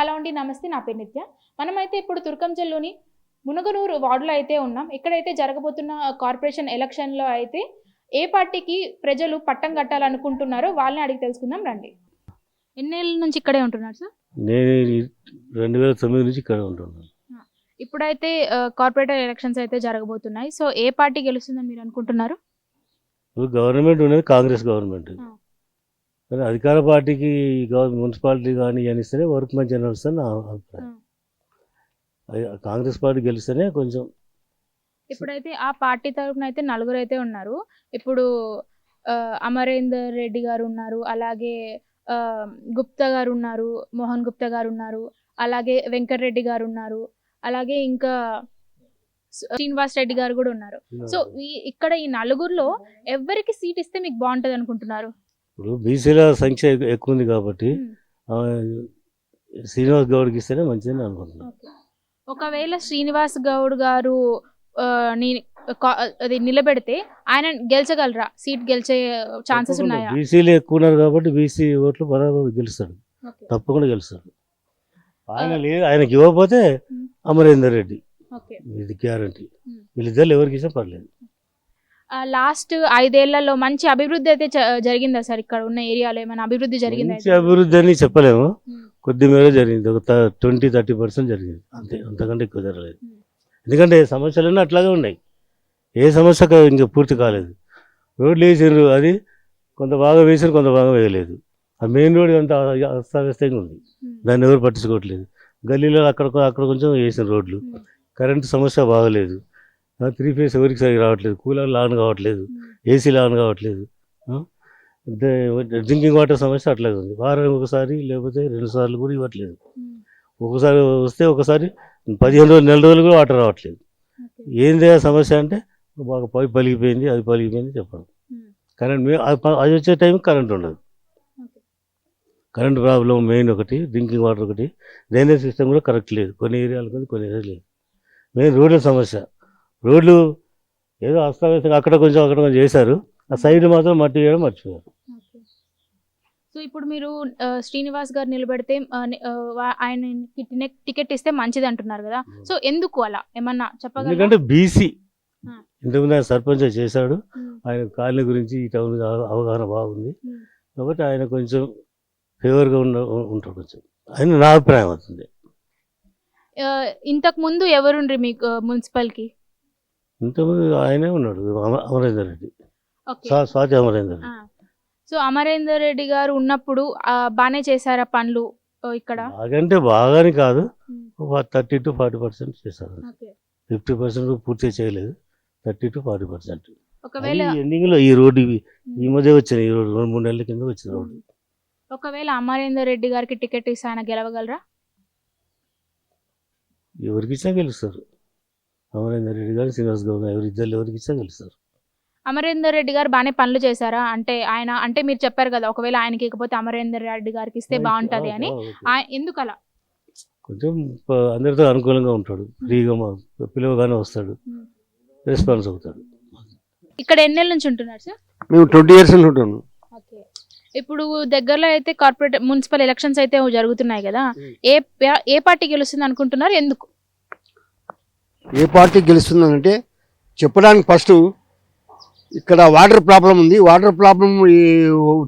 Hello అండి, నమస్తే. నా పేరు నిత్య. మనమైతే ఇప్పుడు తుర్కంజల్లోని మునగనూరు వార్డులో అయితే ఉన్నాం. ఇక్కడైతే జరగబోతున్న కార్పొరేషన్ ఎలక్షన్‌లో అయితే ఏ పార్టీకి ప్రజలు పట్టం కట్టాలనుకుంటున్నారో వాళ్ళని అడిగి తెలుసుకుందాం రండి. ఎన్నేళ్ల నుంచి ఇక్కడే ఉంటున్నారు సార్? నేను 2009 నుంచి ఇక్కడ ఉంటున్నాను. ఇప్పుడైతే కార్పొరేటర్ ఎలక్షన్స్ అయితే జరగబోతున్నాయి. సో ఏ పార్టీ గెలుస్తుందని మీరు అనుకుంటున్నారు? ఇప్పుడు గవర్నమెంట్ ఉన్నది కాంగ్రెస్ గవర్నమెంట్. కానీ అధికార పార్టీకి మున్సిపాలిటీ కానీ ఇవన్నీ ఇస్తేనే వర్క్ మంచిగా నడుస్తుంది నా అభిప్రాయం. కాంగ్రెస్ పార్టీ గెలిస్తేనే కొంచెం. ఇప్పుడైతే ఆ పార్టీ తరఫున అయితే నలుగురు అయితే ఉన్నారు. ఇప్పుడు అమరేందర్ రెడ్డి గారు ఉన్నారు, అలాగే గుప్తా గారు ఉన్నారు, మోహన్ గుప్తా గారు ఉన్నారు, అలాగే వెంకటరెడ్డి గారు ఉన్నారు, అలాగే ఇంకా శ్రీనివాస్ రెడ్డి గారు కూడా ఉన్నారు. సో ఇక్కడ ఈ నలుగురిలో ఎవరికి సీట్ ఇస్తే మీకు బాగుంటది అనుకుంటున్నారు? ఇప్పుడు బీసీల సంఖ్య ఎక్కువ ఉంది కాబట్టి శ్రీనివాస్ గౌడ్కి ఇస్తేనే మంచిదని అనుకుంటున్నాను. ఒకవేళ శ్రీనివాస్ గౌడ్ గారు అది నిలబెడితే ఆయన గెలిచగలరా? సీట్ గెలిచే ఛాన్సెస్ ఉన్నాయా? బీసీలు ఎక్కువ ఉన్నారు కాబట్టి బీసీ ఓట్లు బరాబర్ గెలుస్తాడు, తప్పకుండా గెలుస్తాడు. ఆయన లేదు, ఆయనకి ఇవ్వకపోతే అమరేందర్ రెడ్డి, ఇది గ్యారంటీ. వీళ్ళిద్దరు ఎవరికి ఇచ్చినా పర్లేదు. లాస్ట్ 5 ఏళ్లలో మంచి అభివృద్ధి అయితే జరిగిందా సార్? ఇక్కడ ఉన్న ఏరియాలో ఏమైనా అభివృద్ధి జరిగిందా? మంచి అభివృద్ధి అని చెప్పలేము, కొద్ది మేర జరిగింది. ఒక 20-30% జరిగింది అంతే, అంతకంటే ఎక్కువ జరగలేదు. ఎందుకంటే సమస్యలన్నీ అట్లాగే ఉన్నాయి, ఏ సమస్య ఇంకా పూర్తి కాలేదు. రోడ్లు వేసారు, అది కొంత బాగా వేసారు, కొంత బాగా వేయలేదు. ఆ మెయిన్ రోడ్ అంతా అస్తవ్యస్తంగా ఉంది, దాన్ని ఎవరు పట్టించుకోవట్లేదు. గల్లీలో అక్కడ కొంచెం వేసిన రోడ్లు. కరెంటు సమస్య బాగలేదు, 3 ఫేస్ ఎవరికి సరిగ్గా రావట్లేదు, కూలర్లు ఆన్ కావట్లేదు, ఏసీలు ఆన్ కావట్లేదు. డ్రింకింగ్ వాటర్ సమస్య అట్లాగే ఉంది, వారానికి ఒకసారి లేకపోతే 2 సార్లు కూడా ఇవ్వట్లేదు. ఒకసారి వస్తే ఒకసారి 15 రోజులు, నెల రోజులు కూడా వాటర్ రావట్లేదు. ఏంది ఆ సమస్య అంటే బాగా పైప్ పలిగిపోయింది, అది పలిగిపోయింది చెప్పడం. కరెంట్ అది వచ్చే టైంకి కరెంట్ ఉండదు. కరెంట్ ప్రాబ్లం మెయిన్ ఒకటి, డ్రింకింగ్ వాటర్ ఒకటి, డ్రైనేజ్ సిస్టమ్ కూడా కరెక్ట్ లేదు, కొన్ని ఏరియాలు కొన్ని ఏరియాలు లేదు. మెయిన్ రోడ్ల సమస్య. రోడ్లు ఏదో అస్తవ్యస్తంగా అక్కడ కొంచెం చేశారు, ఆ సైడ్ మాత్రం మట్టి వేయడం మర్చిపోయారు. సో ఇప్పుడు మీరు శ్రీనివాస్ గారు నిలబెడితే ఆయన టికెట్ ఇస్తే మంచిది అంటున్నారు కదా, సో ఎందుకు అలా ఏమన్నా చెప్పగలరా? ఎందుకంటే బీసీ ఇంతకుముందు ఆయన సర్పంచ్ చేశాడు, ఆయన కాలనీ గురించి ఈ టౌన్ అవగాహన బాగుంది కాబట్టి ఆయన కొంచెం ఫేవర్గా ఉంటాడు కొంచెం, ఆయన నా అభిప్రాయం అవుతుంది. ఇంతకు ముందు ఎవరుండ్రి మీకు మున్సిపల్కి? ఇంతకుముందు ఆయనే ఉన్నాడు, అమరేందర్ రెడ్డి, స్వాతి అమరేందర్ రెడ్డి. సో అమరేందర్ రెడ్డి గారు ఉన్నప్పుడు బాగానే చేశారా పనులు ఇక్కడ? బాగంటే బాగానే కాదు, 30-40% చేశారు. 50% పూర్తిగా చేయలేదు, 30-40%. ఒకవేళ ఎండింగ్లో ఈ రోడ్డు ఈ మధ్య వచ్చినాయి, ఈ రోడ్డు 2-3 నెలల కింద వచ్చిన రోడ్డు. ఒకవేళ అమరేందర్ రెడ్డి గారికి టికెట్ ఇస్తే ఆయన గెలవగలరా? ఎవరికి ఇచ్చినా గెలుస్తారు. అమరేందర్ రెడ్డి గారు, శ్రీనివాస్ గౌడ్ ఎవరిద్దరు ఎవరికి ఇచ్చినా గెలుస్తారు. అమరేందర్ రెడ్డి గారు బాగానే పనులు చేశారా? అంటే మీరు చెప్పారు కదా, ఒకవేళ ఆయనకి ఇకపోతే అమరేందర్ రెడ్డి గారికి ఇస్తే బాగుంటది అని. ఎందుకు అలా? కొంచెం అందరితో అనుకూలంగా ఉంటాడు, ఫ్రీగా పిలువగానే వస్తాడు, రెస్పాన్స్ అవుతాడు. ఇక్కడ ఎన్నేళ్ళ నుంచి ఉంటున్నారు సార్? మేము 20 years నుంచి ఉంటున్నాం. ఇప్పుడు దగ్గరలో అయితే కార్పొరేట్ మున్సిపల్ ఎలక్షన్స్ అయితే జరుగుతున్నాయి కదా, ఏ పార్టీ గెలుస్తుంది అనుకుంటున్నారు? ఎందుకు ఏ పార్టీ గెలుస్తుందంటే చెప్పడానికి ఫస్ట్ ఇక్కడ వాటర్ ప్రాబ్లం ఉంది, వాటర్ ప్రాబ్లం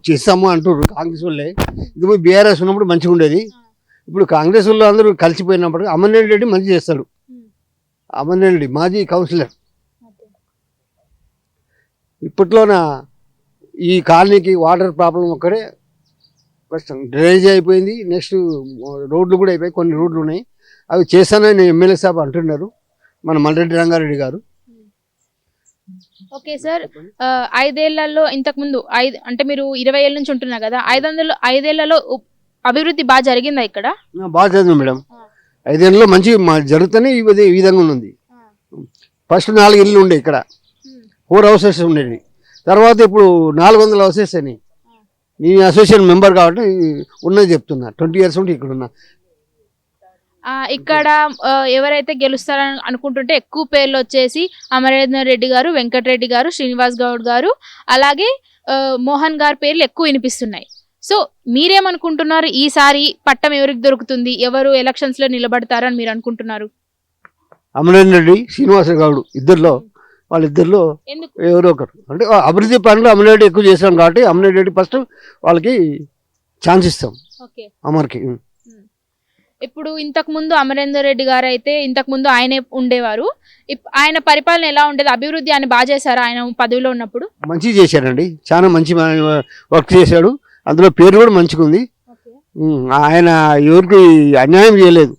చేస్తాము అంటారు కాంగ్రెస్ వాళ్ళే. ఇది బీఆర్ఎస్ ఉన్నప్పుడు మంచిగా ఉండేది, ఇప్పుడు కాంగ్రెస్ వాళ్ళు అందరూ కలిసిపోయినప్పుడు అమర్నాథ్ రెడ్డి మంచి చేస్తాడు. అమర్నాథ్ రెడ్డి మాజీ కౌన్సిలర్. ఇప్పట్లోన ఈ కాలనీకి వాటర్ ప్రాబ్లం ఒక్కడే కష్టం. డ్రైనేజ్ అయిపోయింది, నెక్స్ట్ రోడ్లు కూడా అయిపోయి, కొన్ని రోడ్లు ఉన్నాయి, అవి చేస్తానని ఎమ్మెల్యే సాబ్ అంటున్నారు, మన మల్రెడ్డి రంగారెడ్డి గారు. ఓకే సార్, 5 ఏళ్లలో ఇంతకు ముందు అంటే మీరు 20 ఏళ్ళ నుంచి ఉంటున్నారు కదా, 5 ఏళ్లలో అభివృద్ధి బాగా జరిగిందా ఇక్కడ? బాగా జరిగింది మేడం, 5 ఏళ్ళలో మంచి జరుగుతూనే ఈ విధంగా ఉంది. ఫస్ట్ 4 ఇళ్ళు ఉండే, ఇక్కడ 4 houses ఉండేవి, తర్వాత ఇప్పుడు 400 houses అని. నేను అసోసియేషన్ మెంబర్ కాబట్టి ఉన్నది చెప్తున్నా, 20 years ఉంటే ఇక్కడ ఉన్నా. ఇక్కడ ఎవరైతే గెలుస్తారని అనుకుంటుంటే ఎక్కువ పేర్లు వచ్చేసి అమరేందర్ రెడ్డి గారు, వెంకటరెడ్డి గారు, శ్రీనివాస్ గౌడ్ గారు, అలాగే మోహన్ గారి పేర్లు ఎక్కువ వినిపిస్తున్నాయి. సో మీరేమనుకుంటున్నారు, ఈసారి పట్టం ఎవరికి దొరుకుతుంది, ఎవరు ఎలక్షన్స్ లో నిలబడతారు అని మీరు అనుకుంటున్నారు? అమరేంద్ర రెడ్డి, శ్రీనివాస గౌడ్ ఇద్దరిలో వాళ్ళిద్దరిలో ఎందుకు? ఎవరో ఒకరు అంటే అభివృద్ధి పనులు అమరేంద్ర రెడ్డి ఎక్కువ చేశాం కాబట్టి అమరేంద్ర రెడ్డి ఫస్ట్ వాళ్ళకి ఛాన్స్ ఇస్తాం. ఓకే. అమర్కి ఇప్పుడు ఇంతకు ముందు అమరేందర్ రెడ్డి గారు అయితే ఇంతకు ముందు ఆయనే ఉండేవారు. ఆయన పరిపాలన ఎలా ఉండేది? అభివృద్ధి ఆయన బాగా చేశారు ఆయన పదవిలో ఉన్నప్పుడు? మంచిగా చేశారండి, చాలా మంచి వర్క్ చేశాడు. అందులో పేరు కూడా మంచిగా ఉంది. ఆయన ఎవరికి అన్యాయం చేయలేదు,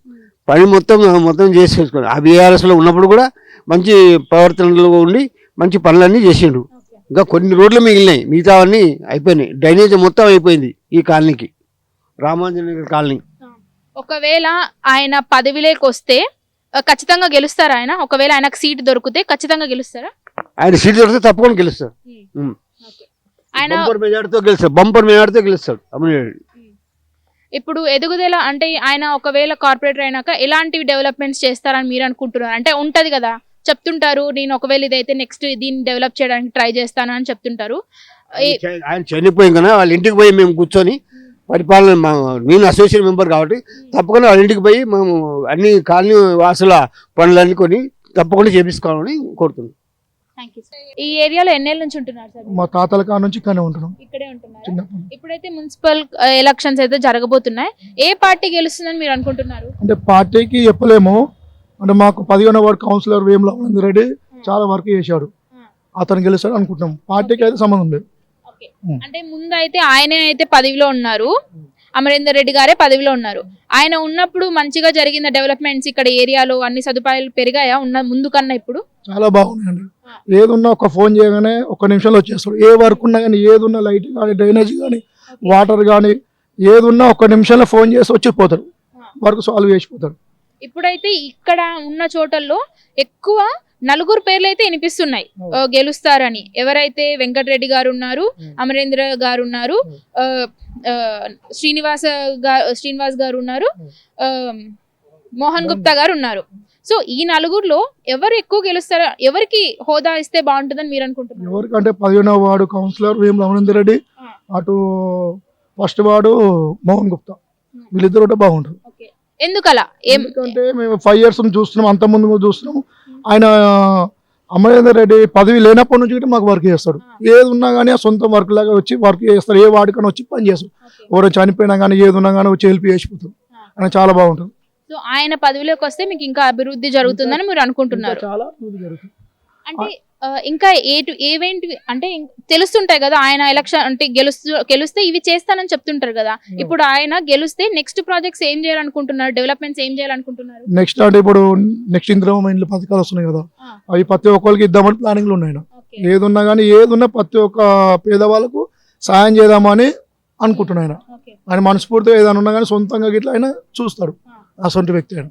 పని మొత్తం చేసేసుకున్నాడు. ఆ బీఆర్ఎస్లో ఉన్నప్పుడు కూడా మంచి ప్రవర్తనలో ఉండి మంచి పనులన్నీ చేసిండు. ఇంకా కొన్ని రోడ్లు మిగిలినాయి, మిగతావన్నీ అయిపోయినాయి. డ్రైనేజ్ మొత్తం అయిపోయింది ఈ కాలనీకి, రామాంజనేయ కాలనీ. ఒకవేళ ఆయన పదవిలోకి వస్తే ఖచ్చితంగా గెలుస్తారా ఆయన? ఒకవేళ ఆయనకు సీట్ దొరికితే ఖచ్చితంగా గెలుస్తారా? ఆయన సీట్ దొరికితే తప్పకుండా గెలుస్తారు. ఆయన బంపర్ మెజార్టీతో గెలుస్తాడు అమరేంద్ర రెడ్డి. ఇప్పుడు ఎదుగుదల అంటే ఆయన ఒకవేళ కార్పొరేటర్ అయినాక ఎలాంటి డెవలప్మెంట్స్ చేస్తారని మీరు అనుకుంటున్నారు? అంటే ఉంటది కదా, చెప్తుంటారు నేను ఒకవేళ ఇదైతే నెక్స్ట్ దీన్ని డెవలప్ చేయడానికి ట్రై చేస్తాను అని చెప్తుంటారు. ఆయన చనిపోయింది కదా, వాళ్ళ ఇంటికి పోయి మేము కూర్చొని పరిపాలన, నేను అసోసియేషన్ మెంబర్ కాబట్టి తప్పకుండా వాళ్ళ ఇంటికి పోయి మేము అన్ని కాలనీ వాసుల పనులన్నీ కొని తప్పకుండా చేపించుకోవాలని కోరుతున్నాం. ఈ ఏరియాలో ఎన్నేళ్ళ నుంచి ఉంటున్నారు సార్? మా తాతల కాడ నుంచి ఇక్కడే ఉంటున్నాం. ఇక్కడే ఉంటున్నారు. ఇప్పుడైతే మున్సిపల్ ఎలక్షన్స్ అయితే జరగబోతున్నాయి. ఏ పార్టీ గెలుస్తుందని మీరు అనుకుంటున్నారు? అంటే పార్టీకి చెప్పలేము. అంటే మాకు 15వ వార్డు కౌన్సిలర్ వేముల అమరేందర్ రెడ్డి చాలా వర్క్ చేశాడు, అతను గెలుస్తాడు అనుకుంటున్నాం. పార్టీకి అయితే సంబంధం లేదు. అంటే ముందు అయితే ఆయనే అయితే పదవిలో ఉన్నారు, అమరేందర్ రెడ్డి గారే పదవిలో ఉన్నారు. ఆయన ఉన్నప్పుడు మంచిగా జరిగిన డెవలప్మెంట్స్ ఇక్కడ ఏరియాలో అన్ని సదుపాయాలు పెరిగాయా ఉన్న ముందు కన్నా? ఇప్పుడు చాలా బాగున్నాయండి. ఏదున్నా ఒక ఫోన్ చేయగానే 1 నిమిషంలో వచ్చేస్తాడు. ఏ వర్క్ ఉన్నా కానీ, ఏదున్నా లైట్ కానీ, డ్రైనేజ్ కానీ, వాటర్ కానీ, ఏదున్నా 1 నిమిషంలో ఫోన్ చేసి వచ్చిపోతాడు, వర్క్ సాల్వ్ చేసిపోతాడు. ఇప్పుడైతే ఇక్కడ ఉన్న చోటల్లో ఎక్కువ నలుగురు పేర్లు అయితే వినిపిస్తున్నాయి గెలుస్తారని. ఎవరైతే వెంకటరెడ్డి గారు ఉన్నారు, అమరేంద్ర గారు ఉన్నారు, శ్రీనివాస్ గారు ఉన్నారు, మోహన్ గుప్తా గారు ఉన్నారు. సో ఈ నలుగురులో ఎవరు ఎక్కువ గెలుస్తారో, ఎవరికి హోదా ఇస్తే బాగుంటుందని మీరు అనుకుంటున్నారు? ఎవరికంటే 15వ వార్డు కౌన్సిలర్ వేముల అమరేందర్ రెడ్డి, అటు ఫస్ట్ వార్డు మోహన్ గుప్తా, వీళ్ళిద్దరు ఉంటే బాగుంటుంది. ఎందుకలా? ఎందుకంటే మేము 5 years చూస్తున్నాం, అంత ముందు చూస్తున్నాం. ఆయన అమరేందర్ రెడ్డి పదవి లేనప్పటి నుంచి మాకు వర్క్ చేస్తాడు. ఏది ఉన్నా కానీ సొంత వర్క్ లాగా వచ్చి వర్క్ చేస్తారు. ఏ వాడికైనా వచ్చి పని చేస్తాడు. ఎవరో చనిపోయినా కానీ ఏది ఉన్నా కానీ వచ్చి హెల్ప్ చేసిపోతాడు. ఆయన చాలా బాగుంటుంది. సో ఆయన పదవిలోకి వస్తే మీకు ఇంకా అభివృద్ధి జరుగుతుందని మీరు అనుకుంటున్నారు? చాలా అభివృద్ధి జరుగుతుంది. అంటే ఇంకా ఏవేంటి అంటే తెలుస్తుంటాయి కదా, ఆయన ఎలక్షన్ అంటే గెలుస్తే ఇవి చేస్తానని చెప్తుంటారు కదా. ఇప్పుడు ఆయన గెలుస్తే నెక్స్ట్ ప్రాజెక్ట్స్ ఏం చేయాలనుకుంటున్నారు, డెవలప్మెంట్స్ ఏం చేయాలనుకుంటున్నారు? నెక్స్ట్ అంటే ఇప్పుడు నెక్స్ట్ ఇందిరమ్మ ఇండ్ల పథకాలు వస్తున్నాయి కదా, అవి ప్రతి ఒక్కరికి ఇద్దామని ప్లానింగ్లు ఉన్నాయి. ఏదున్నా కానీ ఏదున్నా ప్రతి ఒక్క పేదవాళ్ళకు సాయం చేద్దామని అనుకుంటున్నాను. ఆయన మనస్ఫూర్తిగా ఏదైనా ఉన్నా కానీ సొంతంగా గిట్లా ఆయన చూస్తాడు, అసొంటి వ్యక్తి ఆయన.